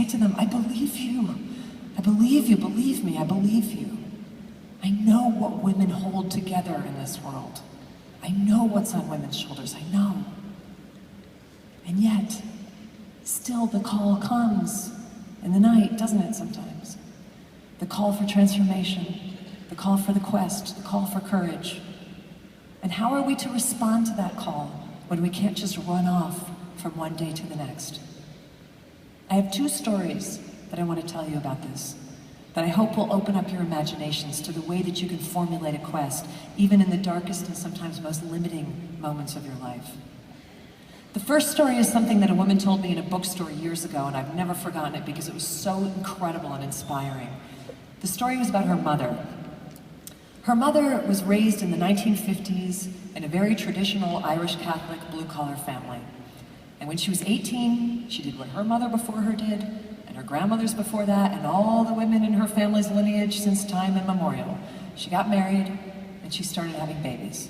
to them, I believe you. I believe you, believe me, I believe you. I know what women hold together in this world. I know what's on women's shoulders, I know. And yet, still the call comes in the night, doesn't it sometimes? The call for transformation, the call for the quest, the call for courage. And how are we to respond to that call when we can't just run off from one day to the next? I have two stories that I want to tell you about this, that I hope will open up your imaginations to the way that you can formulate a quest, even in the darkest and sometimes most limiting moments of your life. The first story is something that a woman told me in a bookstore years ago, and I've never forgotten it because it was so incredible and inspiring. The story was about her mother. Her mother was raised in the 1950s in a very traditional Irish Catholic blue-collar family. And when she was 18, she did what her mother before her did, and her grandmothers before that, and all the women in her family's lineage since time immemorial. She got married, and she started having babies.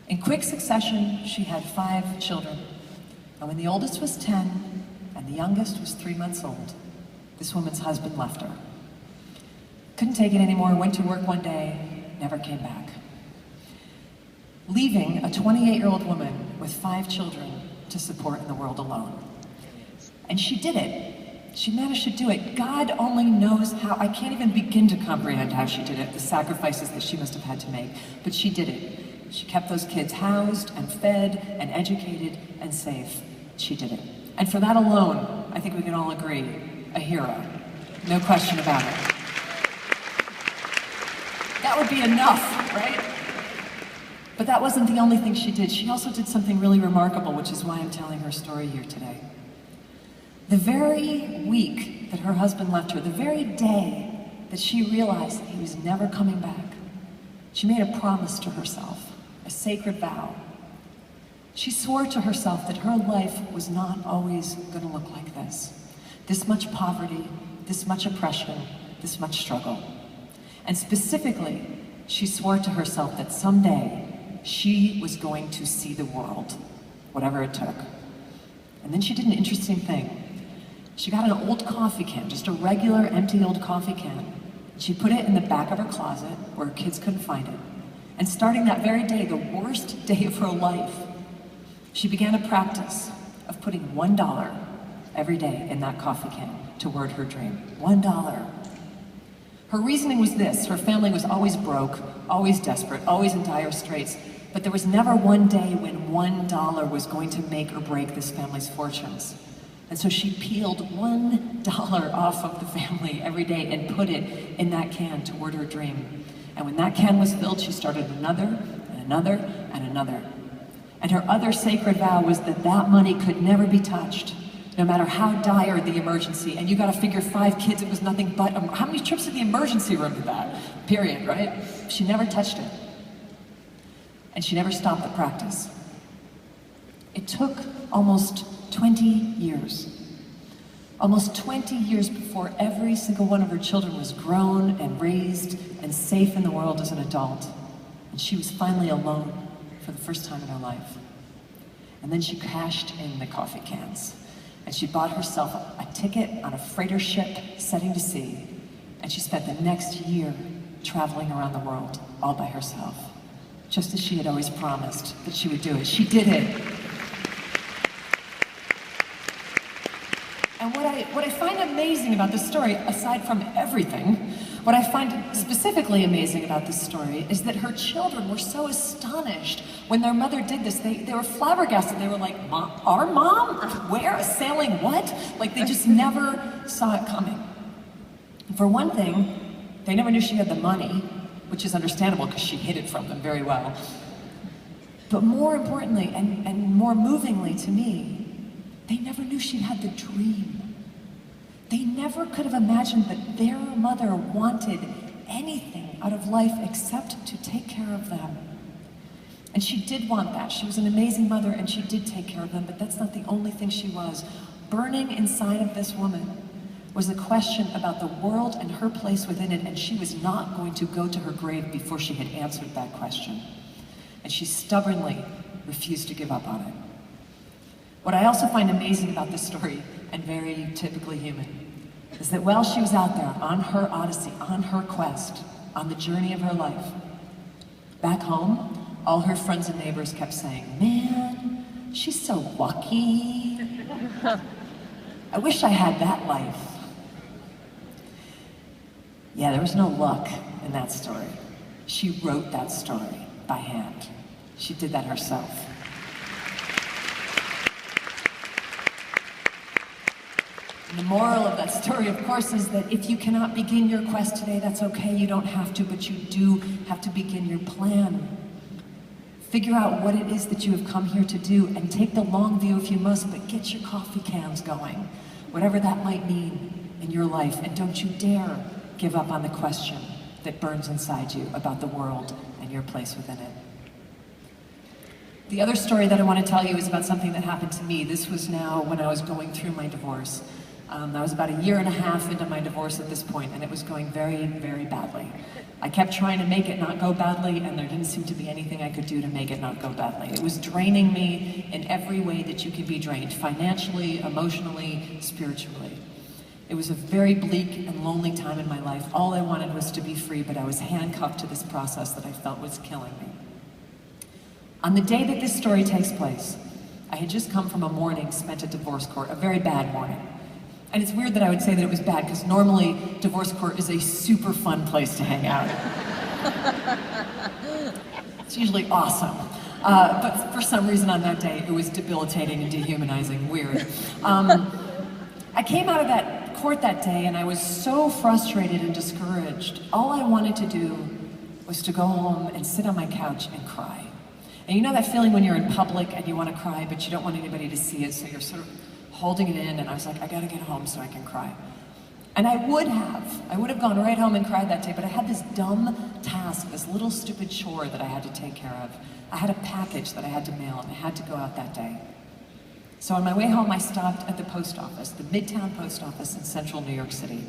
In quick succession, she had 5 children. And when the oldest was 10, and the youngest was 3 months old, this woman's husband left her. Couldn't take it anymore, went to work one day, never came back. Leaving a 28-year-old woman with 5 children to support in the world alone. And she did it. She managed to do it. God only knows how. I can't even begin to comprehend how she did it, the sacrifices that she must have had to make. But she did it. She kept those kids housed and fed and educated and safe. She did it. And for that alone, I think we can all agree, a hero. No question about it. That would be enough, right? But that wasn't the only thing she did. She also did something really remarkable, which is why I'm telling her story here today. The very week that her husband left her, the very day that she realized that he was never coming back, she made a promise to herself, a sacred vow. She swore to herself that her life was not always going to look like this much poverty, this much oppression, this much struggle. And specifically, she swore to herself that someday she was going to see the world, whatever it took. And then she did an interesting thing. She got an old coffee can, just a regular empty old coffee can. She put it in the back of her closet where her kids couldn't find it. And starting that very day, the worst day of her life, she began a practice of putting $1 every day in that coffee can toward her dream. $1. Her reasoning was this: her family was always broke, always desperate, always in dire straits, but there was never one day when $1 was going to make or break this family's fortunes. And so she peeled $1 off of the family every day and put it in that can toward her dream. And when that can was filled, she started another, and another, and another. And her other sacred vow was that that money could never be touched, no matter how dire the emergency. And you gotta figure 5 kids, it was nothing but, how many trips to the emergency room did that? Period, right? She never touched it. And she never stopped the practice. It took almost 20 years. Almost 20 years before every single one of her children was grown and raised and safe in the world as an adult. And she was finally alone for the first time in her life. And then she cashed in the coffee cans. And she bought herself a ticket on a freighter ship setting to sea. And she spent the next year traveling around the world all by herself, just as she had always promised that she would do it. She did it. And what I find amazing about this story, aside from everything, what I find specifically amazing about this story is that her children were so astonished when their mother did this. They were flabbergasted. They were like, "Mom, our mom? Where? Sailing what?" Like they just never saw it coming. For one thing, they never knew she had the money, which is understandable because she hid it from them very well. But more importantly, and more movingly to me, they never knew she had the dream. They never could have imagined that their mother wanted anything out of life except to take care of them. And she did want that. She was an amazing mother and she did take care of them, but that's not the only thing she was. Burning inside of this woman was a question about the world and her place within it, and she was not going to go to her grave before she had answered that question. And she stubbornly refused to give up on it. What I also find amazing about this story, and very typically human, is that while she was out there on her odyssey, on her quest, on the journey of her life, back home, all her friends and neighbors kept saying, "Man, she's so lucky. I wish I had that life." Yeah, there was no luck in that story. She wrote that story by hand. She did that herself. And the moral of that story, of course, is that if you cannot begin your quest today, that's okay, you don't have to, but you do have to begin your plan. Figure out what it is that you have come here to do, and take the long view if you must, but get your coffee cans going, whatever that might mean in your life, and don't you dare give up on the question that burns inside you about the world and your place within it. The other story that I want to tell you is about something that happened to me. This was now when I was going through my divorce. I was about 1.5 years into my divorce at this point, and it was going very, very badly. I kept trying to make it not go badly, and there didn't seem to be anything I could do to make it not go badly. It was draining me in every way that you could be drained, financially, emotionally, spiritually. It was a very bleak and lonely time in my life. All I wanted was to be free, but I was handcuffed to this process that I felt was killing me. On the day that this story takes place, I had just come from a morning spent at divorce court, a very bad morning. And it's weird that I would say that it was bad, because normally divorce court is a super fun place to hang out. It's usually awesome. But for some reason on that day, it was debilitating and dehumanizing, weird. I came out of that court that day and I was so frustrated and discouraged. All I wanted to do was to go home and sit on my couch and cry. And you know that feeling when you're in public and you want to cry, but you don't want anybody to see it, so you're sort of holding it in, and I was like, I gotta get home so I can cry. And I would have gone right home and cried that day, but I had this dumb task, this little stupid chore that I had to take care of. I had a package that I had to mail, and I had to go out that day. So on my way home, I stopped at the post office, the Midtown Post Office in central New York City.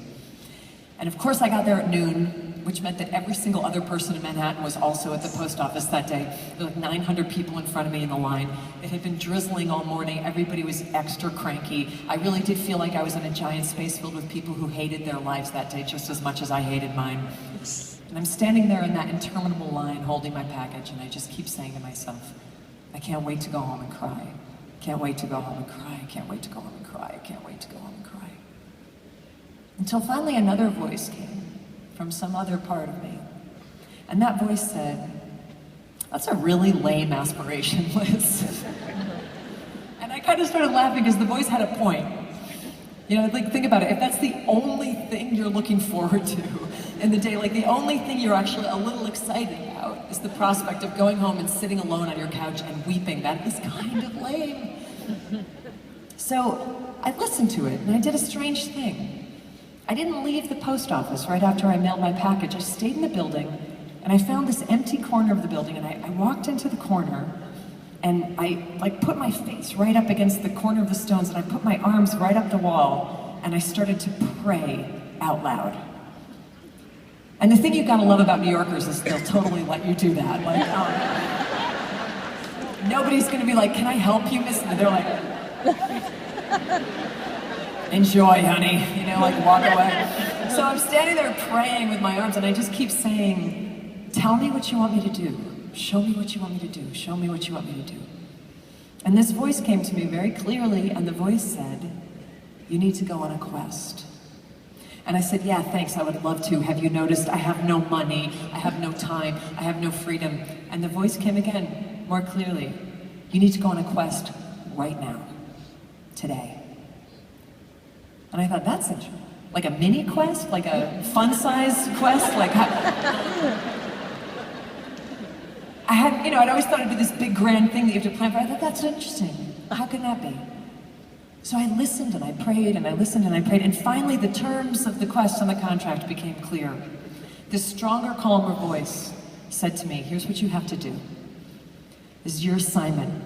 And of course I got there at noon, which meant that every single other person in Manhattan was also at the post office that day. There were like 900 people in front of me in the line. It had been drizzling all morning. Everybody was extra cranky. I really did feel like I was in a giant space filled with people who hated their lives that day just as much as I hated mine. And I'm standing there in that interminable line holding my package, and I just keep saying to myself, I can't wait to go home and cry. I can't wait to go home and cry. I can't wait to go home and cry. I can't wait to go home and cry. Until finally another voice came from some other part of me. And that voice said, that's a really lame aspiration, Liz. And I kind of started laughing because the voice had a point. You know, like, think about it. If that's the only thing you're looking forward to in the day, like the only thing you're actually a little excited about is the prospect of going home and sitting alone on your couch and weeping, that is kind of lame. So I listened to it, and I did a strange thing. I didn't leave the post office right after I mailed my package. I stayed in the building, and I found this empty corner of the building, and I walked into the corner, and I put my face right up against the corner of the stones, and I put my arms right up the wall, and I started to pray out loud. And the thing you've got to love about New Yorkers is they'll totally let you do that. Like, nobody's going to be like, can I help you, miss? They're like, enjoy, honey, you know, like walk away. So I'm standing there praying with my arms, and I just keep saying, tell me what you want me to do. Show me what you want me to do. Show me what you want me to do. And this voice came to me very clearly, and the voice said, you need to go on a quest. And I said, yeah, thanks, I would love to. Have you noticed I have no money, I have no time, I have no freedom? And the voice came again, more clearly. You need to go on a quest right now, today. And I thought, that's it. Like a mini quest? Like a fun-size quest? Like, I'd always thought it'd be this big grand thing that you have to plan for. I thought, that's interesting. How can that be? So I listened and I prayed and I listened and I prayed, and finally the terms of the quest on the contract became clear. This stronger, calmer voice said to me, here's what you have to do. This is your assignment.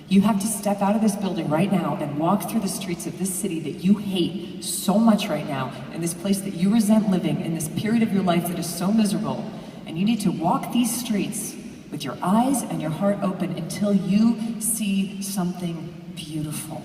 You have to step out of this building right now and walk through the streets of this city that you hate so much right now, in this place that you resent living, in this period of your life that is so miserable. And you need to walk these streets with your eyes and your heart open until you see something beautiful.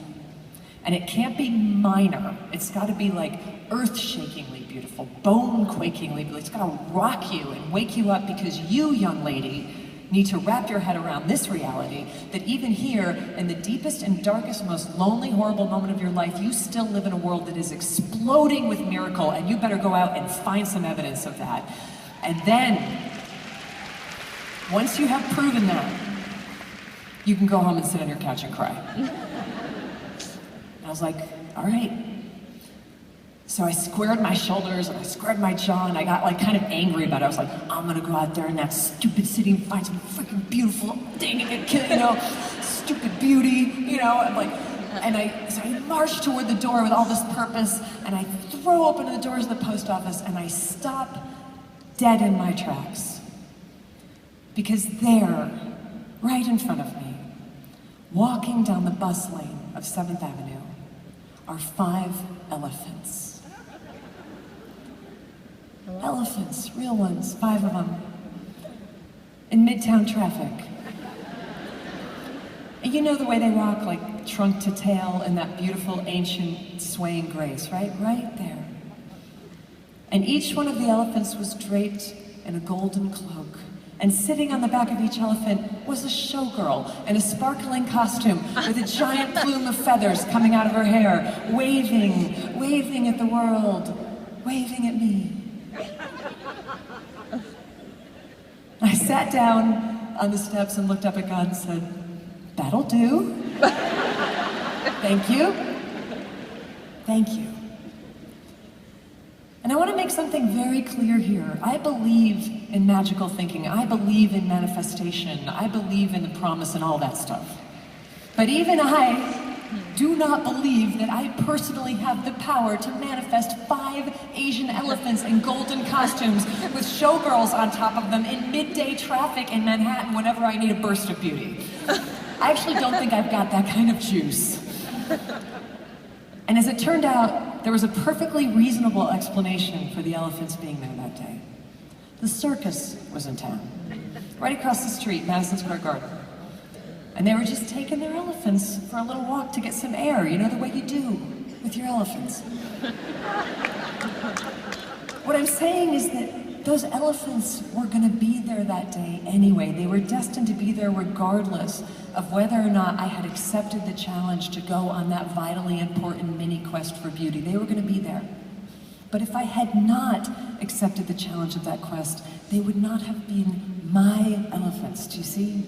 And it can't be minor. It's got to be like earth-shakingly beautiful, bone-quakingly beautiful. It's got to rock you and wake you up because you, young lady, need to wrap your head around this reality that even here, in the deepest and darkest, most lonely, horrible moment of your life, you still live in a world that is exploding with miracle, and you better go out and find some evidence of that. And then, once you have proven that, you can go home and sit on your couch and cry. I was like, all right. So I squared my shoulders and I squared my jaw and I got like kind of angry about it. I was like, I'm gonna go out there in that stupid city and find some freaking beautiful, dang it, you know, stupid beauty, you know, and like, so I marched toward the door with all this purpose and I throw open the doors of the post office and I stop dead in my tracks. Because there, right in front of me, walking down the bus lane of 7th Avenue, are 5 elephants. Elephants, real ones, 5 of them, in midtown traffic. And you know the way they walk, like trunk to tail in that beautiful ancient swaying grace, right? Right there. And each one of the elephants was draped in a golden cloak. And sitting on the back of each elephant was a showgirl in a sparkling costume with a giant plume of feathers coming out of her hair, waving at the world, waving at me. I sat down on the steps and looked up at God and said, that'll do. Thank you. Thank you. And I want to make something very clear here. I believe in magical thinking. I believe in manifestation. I believe in the promise and all that stuff. But even I do not believe that I personally have the power to manifest 5 Asian elephants in golden costumes with showgirls on top of them in midday traffic in Manhattan whenever I need a burst of beauty. I actually don't think I've got that kind of juice. And as it turned out, there was a perfectly reasonable explanation for the elephants being there that day. The circus was in town, right across the street, Madison Square Garden. And they were just taking their elephants for a little walk to get some air, you know, the way you do with your elephants. What I'm saying is that those elephants were going to be there that day anyway. They were destined to be there regardless of whether or not I had accepted the challenge to go on that vitally important mini quest for beauty. They were going to be there. But if I had not accepted the challenge of that quest, they would not have been my elephants, do you see?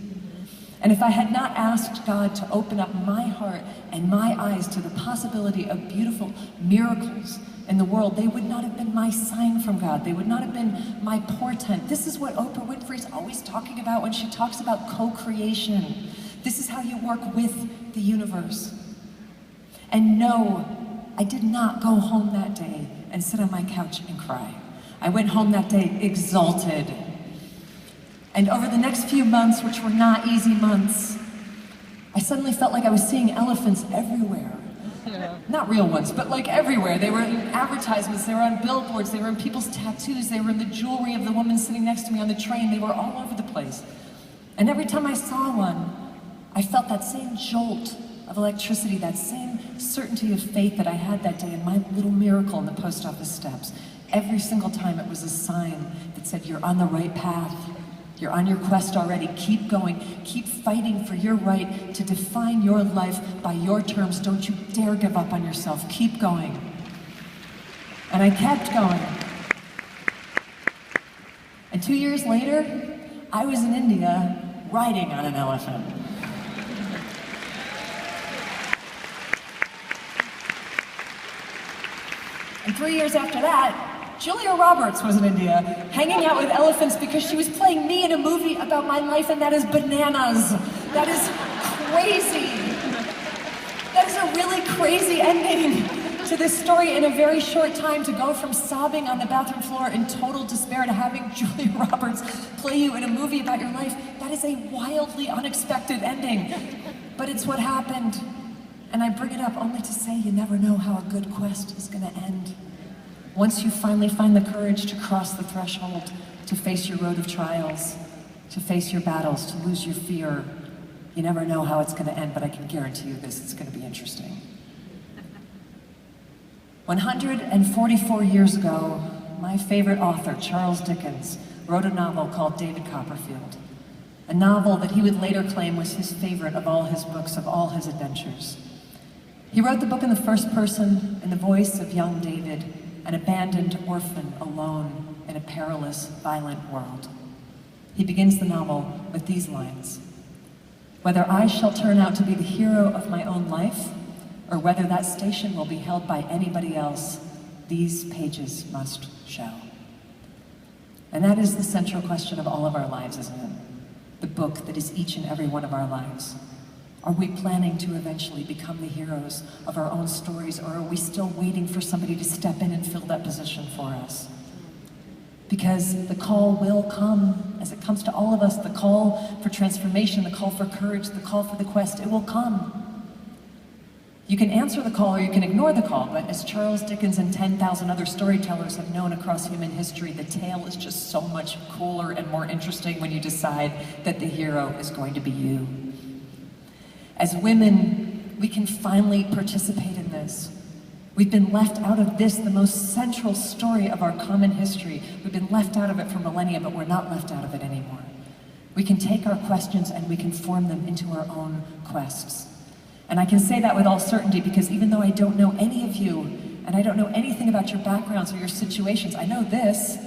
And if I had not asked God to open up my heart and my eyes to the possibility of beautiful miracles in the world, they would not have been my sign from God. They would not have been my portent. This is what Oprah Winfrey's always talking about when she talks about co-creation. This is how you work with the universe. And no, I did not go home that day and sit on my couch and cry. I went home that day exalted. And over the next few months, which were not easy months, I suddenly felt like I was seeing elephants everywhere. Yeah. Not real ones, but like everywhere. They were in advertisements, they were on billboards, they were in people's tattoos, they were in the jewelry of the woman sitting next to me on the train. They were all over the place. And every time I saw one, I felt that same jolt of electricity, that same certainty of faith that I had that day in my little miracle in the post office steps. Every single time it was a sign that said, you're on the right path. You're on your quest already. Keep going. Keep fighting for your right to define your life by your terms. Don't you dare give up on yourself. Keep going. And I kept going. And 2 years later, I was in India riding on an elephant. And 3 years after that, Julia Roberts was in India, hanging out with elephants because she was playing me in a movie about my life, and that is bananas. That is crazy. That is a really crazy ending to this story in a very short time, to go from sobbing on the bathroom floor in total despair to having Julia Roberts play you in a movie about your life. That is a wildly unexpected ending, but it's what happened. And I bring it up only to say you never know how a good quest is going to end. Once you finally find the courage to cross the threshold, to face your road of trials, to face your battles, to lose your fear, you never know how it's going to end, but I can guarantee you this, it's going to be interesting. 144 years ago, my favorite author, Charles Dickens, wrote a novel called David Copperfield, a novel that he would later claim was his favorite of all his books, of all his adventures. He wrote the book in the first person, in the voice of young David, an abandoned orphan alone in a perilous, violent world. He begins the novel with these lines: "Whether I shall turn out to be the hero of my own life, or whether that station will be held by anybody else, these pages must show." And that is the central question of all of our lives, isn't it? The book that is each and every one of our lives. Are we planning to eventually become the heroes of our own stories, or are we still waiting for somebody to step in and fill that position for us? Because the call will come, as it comes to all of us, the call for transformation, the call for courage, the call for the quest, it will come. You can answer the call or you can ignore the call, but as Charles Dickens and 10,000 other storytellers have known across human history, the tale is just so much cooler and more interesting when you decide that the hero is going to be you. As women, we can finally participate in this. We've been left out of this, the most central story of our common history. We've been left out of it for millennia, but we're not left out of it anymore. We can take our questions and we can form them into our own quests. And I can say that with all certainty because even though I don't know any of you, and I don't know anything about your backgrounds or your situations, I know this: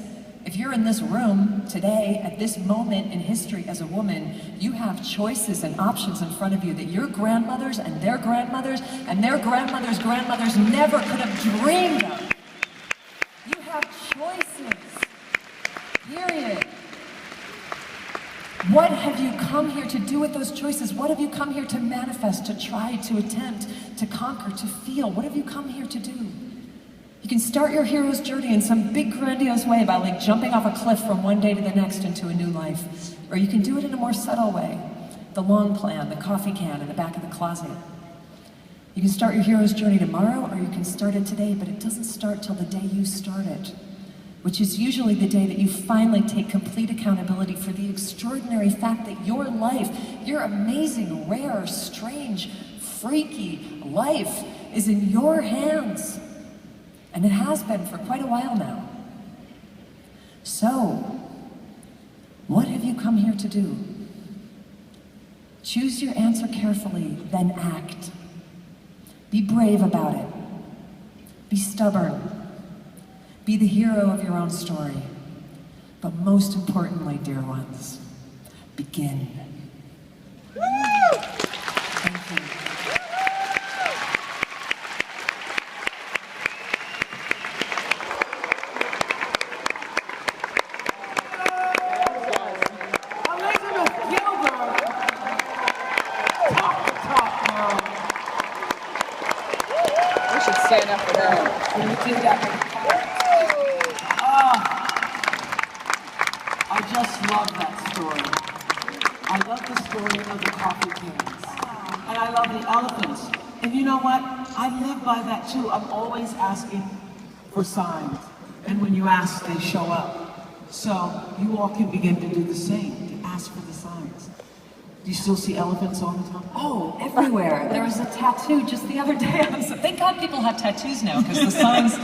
if you're in this room today, at this moment in history as a woman, you have choices and options in front of you that your grandmothers and their grandmothers and their grandmothers' grandmothers never could have dreamed of. You have choices, period. What have you come here to do with those choices? What have you come here to manifest, to try, to attempt, to conquer, to feel? What have you come here to do? You can start your hero's journey in some big grandiose way by like jumping off a cliff from one day to the next into a new life. Or you can do it in a more subtle way. The long plan, the coffee can in the back of the closet. You can start your hero's journey tomorrow or you can start it today, but it doesn't start till the day you start it, which is usually the day that you finally take complete accountability for the extraordinary fact that your life, your amazing, rare, strange, freaky life is in your hands. And it has been for quite a while now. So, what have you come here to do? Choose your answer carefully, then act. Be brave about it. Be stubborn. Be the hero of your own story. But most importantly, dear ones, begin. Thank you. Stand up for that. When you do that, I just love that story. I love the story of the coffee cans. And I love the elephants. And you know what? I live by that too. I'm always asking for signs. And when you ask, they show up. So you all can begin to do the same, to ask for the signs. Do you still see elephants all the time? oh, everywhere. There was a tattoo just the other day. Thank God people have tattoos now, because the signs